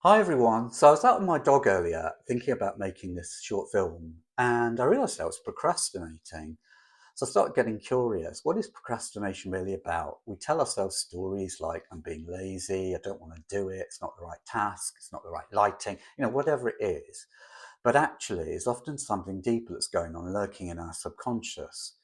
Hi everyone. So I was out with my dog earlier thinking about making this short film and I realised I was procrastinating. So I started getting curious. What is procrastination really about? We tell ourselves stories like I'm being lazy, I don't want to do it, it's not the right task, it's not the right lighting, whatever it is. But actually it's often something deeper that's going on lurking in our subconscious.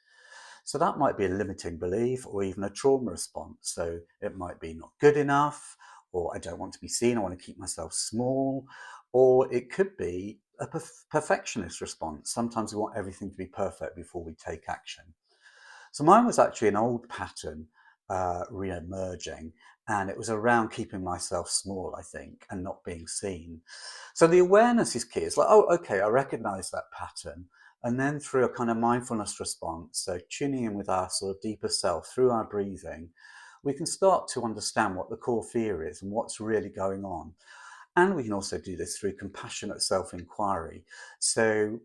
So that might be a limiting belief or even a trauma response. So it might be not good enough, or I don't want to be seen, I want to keep myself small, or it could be a perfectionist response. Sometimes we want everything to be perfect before we take action. So mine was actually an old pattern re-emerging, and it was around keeping myself small, I think, and not being seen. So the awareness is key. It's like, oh, okay, I recognize that pattern. And then through a kind of mindfulness response, so tuning in with our sort of deeper self through our breathing, we can start to understand what the core fear is and what's really going on. And we can also do this through compassionate self-inquiry. So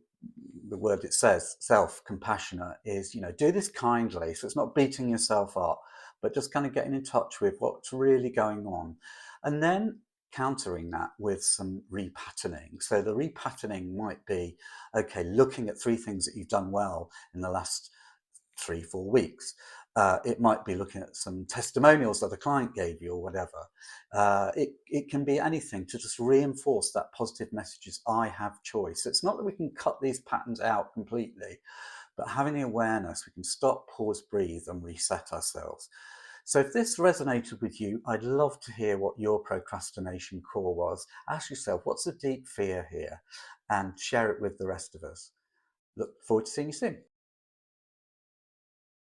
the word it says, self-compassionate, is, do this kindly. So it's not beating yourself up, but just kind of getting in touch with what's really going on. And then countering that with some repatterning. So the repatterning might be, okay, looking at three things that you've done well in the last 3, 4 weeks. It might be looking at some testimonials that a client gave you or whatever. It can be anything to just reinforce that positive messages. I have choice. It's not that we can cut these patterns out completely, but having the awareness, we can stop, pause, breathe, and reset ourselves. So if this resonated with you, I'd love to hear what your procrastination core was. Ask yourself, what's the deep fear here? And share it with the rest of us. Look forward to seeing you soon.